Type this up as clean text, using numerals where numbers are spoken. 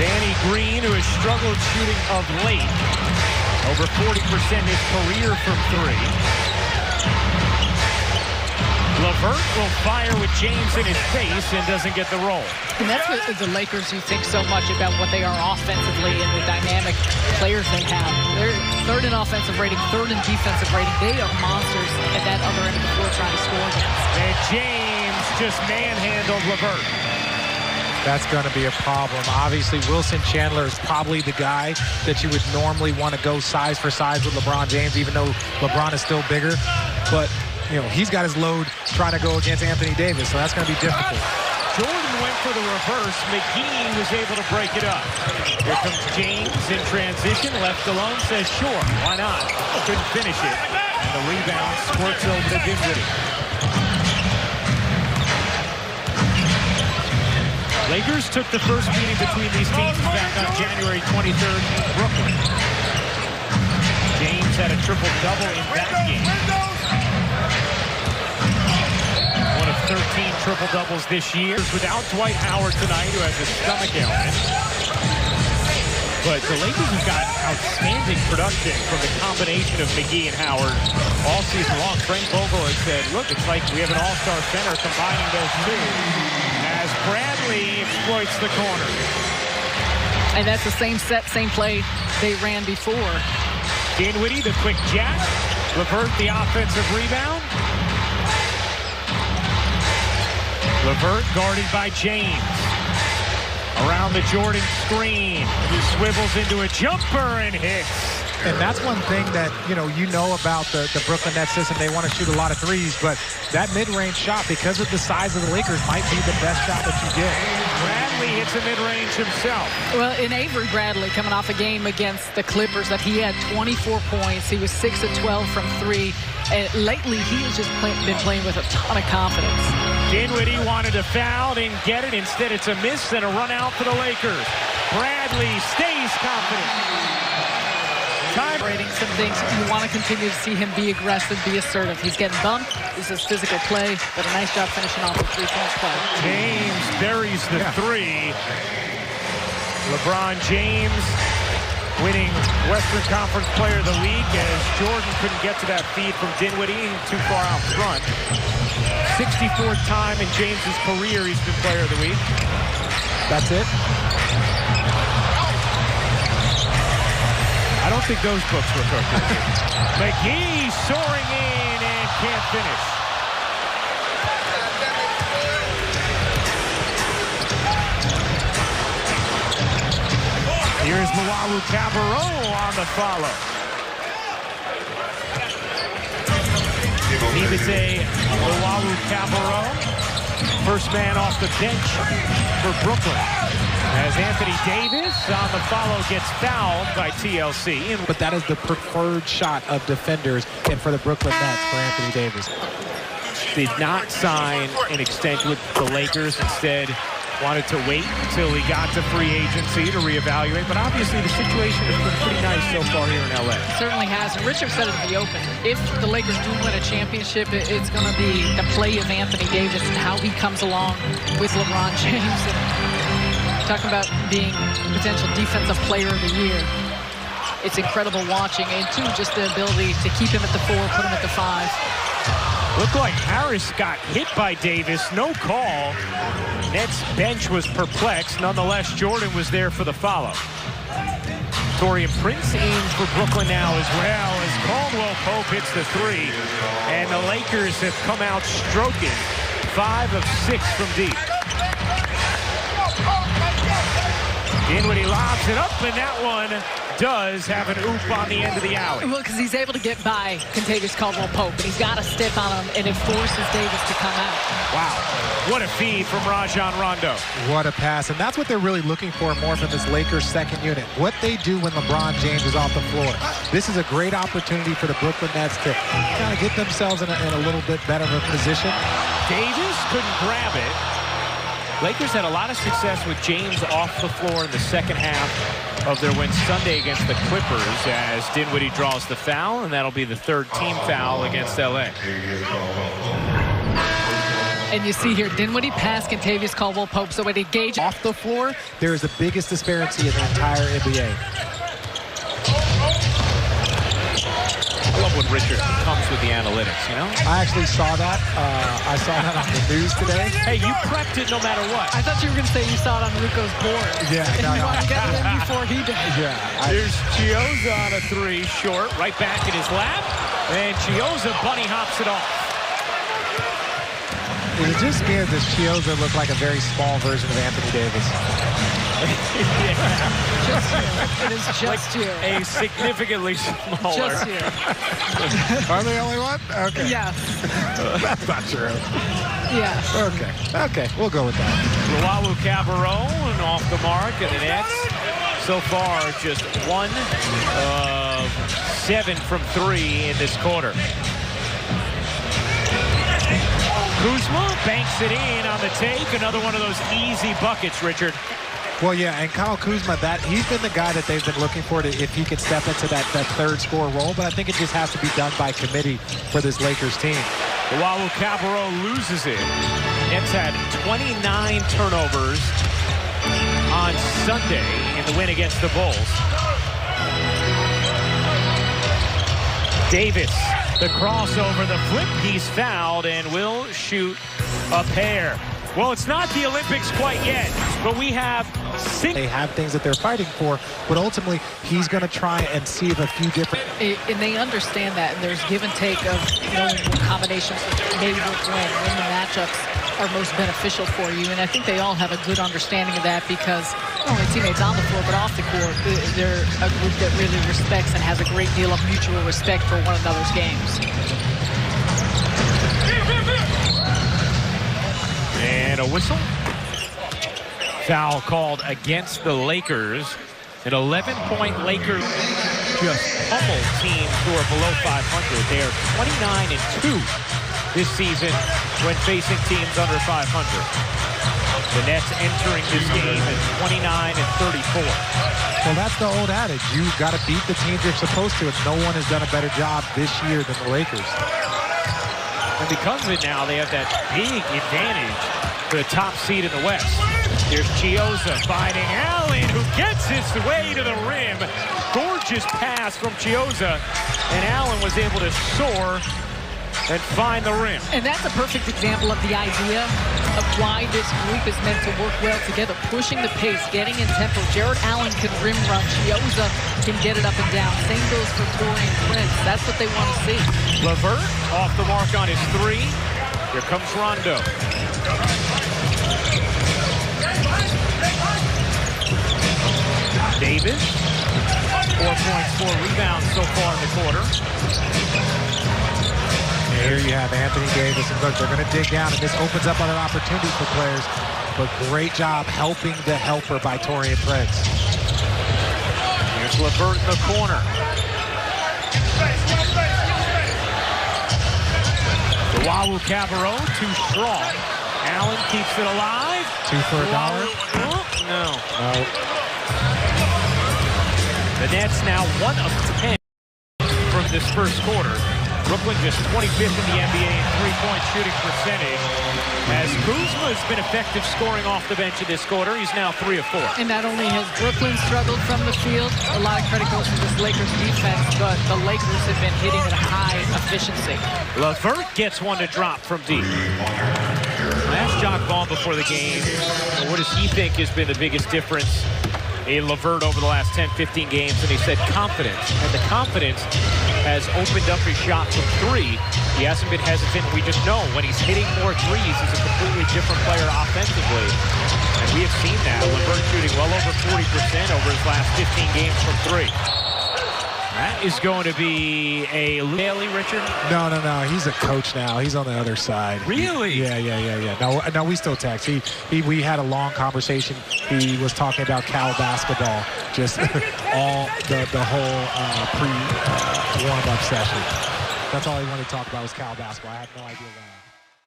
Danny Green, who has struggled shooting of late. Over 40% his career from three. LeVert will fire with James in his face and doesn't get the roll. And that's what the Lakers, you think so much about what they are offensively and the dynamic players they have. They're third in offensive rating, third in defensive rating. They are monsters at that other end of the floor trying to score against. And James just manhandled LeVert. That's going to be a problem. Obviously, Wilson Chandler is probably the guy that you would normally want to go size for size with LeBron James, even though LeBron is still bigger. But, you know, he's got his load trying to go against Anthony Davis, so that's going to be difficult. Jordan went for the reverse. McGee was able to break it up. Here comes James in transition. Left alone, says, sure, why not? Couldn't finish it. And the rebound squirts over to Dinwiddie. Lakers took the first meeting between these teams back on January 23rd in Brooklyn. James had a triple-double in that game. One of 13 triple-doubles this year. Without Dwight Howard tonight, who has a stomach ailment. But the Lakers have gotten outstanding production from the combination of McGee and Howard all season long. Frank Vogel has said, look, it's like we have an all-star center combining those two. As Bradley exploits the corner. And that's the same set, same play they ran before. Dinwiddie, the quick jack. LeVert, the offensive rebound. LeVert guarded by James. Around the Jordan screen. He swivels into a jumper and hits. And that's one thing that, you know about the Brooklyn Nets system. They want to shoot a lot of threes, but that mid-range shot, because of the size of the Lakers, might be the best shot that you get. Bradley hits a mid-range himself. Well, in Avery Bradley, coming off a game against the Clippers that he had 24 points. He was 6 of 12 from three. And lately, he has just been playing with a ton of confidence. Dinwiddie wanted to foul, didn't get it. Instead, it's a miss and a run out for the Lakers. Bradley stays confident. Time rating some things. You want to continue to see him be aggressive, be assertive. He's getting bumped. This is physical play, but a nice job finishing off the three-point play. James buries the three. LeBron James winning Western Conference Player of the Week as Jordan couldn't get to that feed from Dinwiddie, too far out front. 64th time in James's career he's been Player of the Week. That's it. I don't think those books were cooked. McGee soaring in and can't finish. Here's M.A.A. Cabarrot on the follow. M.A.A. Cabarrot, first man off the bench for Brooklyn. As Anthony Davis on the follow gets fouled by TLC. But that is the preferred shot of defenders and for the Brooklyn Nets for Anthony Davis. Did not sign an extension with the Lakers. Instead, wanted to wait until he got to free agency to reevaluate. But obviously, the situation has been pretty nice so far here in L.A. It certainly has. And Richard said it in the open. If the Lakers do win a championship, it's going to be the play of Anthony Davis and how he comes along with LeBron James. Talking about being potential defensive player of the year. It's incredible watching, and two, just the ability to keep him at the 4, put him at the 5. Looked like Harris got hit by Davis, no call. Nets bench was perplexed. Nonetheless, Jordan was there for the follow. Taurean Prince aims for Brooklyn now as well as Caldwell Pope hits the 3. And the Lakers have come out stroking. 5 of 6 from deep. Dinwiddie lobs it up, and that one does have an oop on the end of the alley. Well, because he's able to get by Kentavious Caldwell-Pope, and he's got a step on him, and it forces Davis to come out. Wow. What a feed from Rajon Rondo. What a pass. And that's what they're really looking for more from this Lakers second unit. What they do when LeBron James is off the floor. This is a great opportunity for the Brooklyn Nets to kind of get themselves in a little bit better of a position. Davis couldn't grab it. Lakers had a lot of success with James off the floor in the second half of their win Sunday against the Clippers as Dinwiddie draws the foul, and that'll be the third team foul against L.A. And you see here, Dinwiddie pass Kentavious Caldwell-Pope. So when he gauge Off the floor, there is the biggest disparity in the entire NBA. I love when Richard comes with the analytics, you know? I actually saw that. I saw that on the news today. Hey, you prepped it no matter what. I thought you were going to say you saw it on Ruco's board. Yeah, and no, you no. want to get it in before he did. Yeah. There's Chiozza on a three, short, right back in his lap. And Chiozza bunny hops it off. Is it just me or does Chiozza look like a very small version of Anthony Davis? Just you. It is just you. A significantly smaller. Just you. Are they the only one? Okay. Yeah. That's not true. Yeah. Okay. Okay, we'll go with that. Luau Cabarrot and off the mark, and the Nets so far just 1 of 7 from 3 in this quarter. Kuzma banks it in on the take. Another one of those easy buckets, Richard. Well, yeah, and Kyle Kuzma, he's been the guy that they've been looking for if he can step into that third score role, but I think it just has to be done by committee for this Lakers team. Luau Cabarrot loses it. Nets had 29 turnovers on Sunday in the win against the Bulls. Davis, the crossover, the flip, he's fouled and will shoot a pair. Well, it's not the Olympics quite yet, but we have 6. They have things that they're fighting for, but ultimately he's going to try and see if a few different... And they understand that, and there's give and take of knowing what combinations may work when the matchups are most beneficial for you. And I think they all have a good understanding of that because not only teammates on the floor, but off the court, they're a group that really respects and has a great deal of mutual respect for one another's games. And a whistle. Foul called against the Lakers. An 11-point Lakers just pummeled teams who are below 500. They are 29-2 this season when facing teams under 500. The Nets entering this game at 29-34. Well, that's the old adage. You've got to beat the teams you're supposed to, and no one has done a better job this year than the Lakers. And because of it now, they have that big advantage for the top seed in the West. Here's Chiozza finding Allen, who gets his way to the rim. Gorgeous pass from Chiozza, and Allen was able to soar and find the rim. And that's a perfect example of the idea of why this group is meant to work well together, pushing the pace, getting in tempo. Jared Allen can rim run. Chiozza can get it up and down. Same goes for Taurean Prince. That's what they want to see. LeVert off the mark on his three. Here comes Rondo. Davis, 4 points, 4 rebounds so far in the quarter. And here you have Anthony Davis, and look, they're going to dig down, and this opens up other opportunities for players. But great job helping the helper by Taurean Prince. Here's LeVert in the corner. Luau Cabarrot, too strong. Allen keeps it alive. 2 for $1. No. No. The Nets now 1 of 10 from this first quarter. Brooklyn just 25th in the NBA in three-point shooting percentage. As Kuzma has been effective scoring off the bench in this quarter, he's now 3 of 4. And not only has Brooklyn struggled from the field, a lot of credit goes to this Lakers defense, but the Lakers have been hitting at a high efficiency. LeVert gets one to drop from deep. I asked Jock Vaughn before the game, what does he think has been the biggest difference in LeVert over the last 10, 15 games, and he said confidence. And the confidence has opened up his shot from 3. He hasn't been hesitant. We just know when he's hitting more threes, he's a completely different player offensively. And we have seen that. LeVert shooting well over 40% over his last 15 games from 3. That is going to be a Bailey, Richard? No. He's a coach now. He's on the other side. Really? Yeah. No, we still text. We had a long conversation. He was talking about Cal basketball, just all the whole pre warm-up session. That's all he wanted to talk about was Cal basketball. I have no idea why.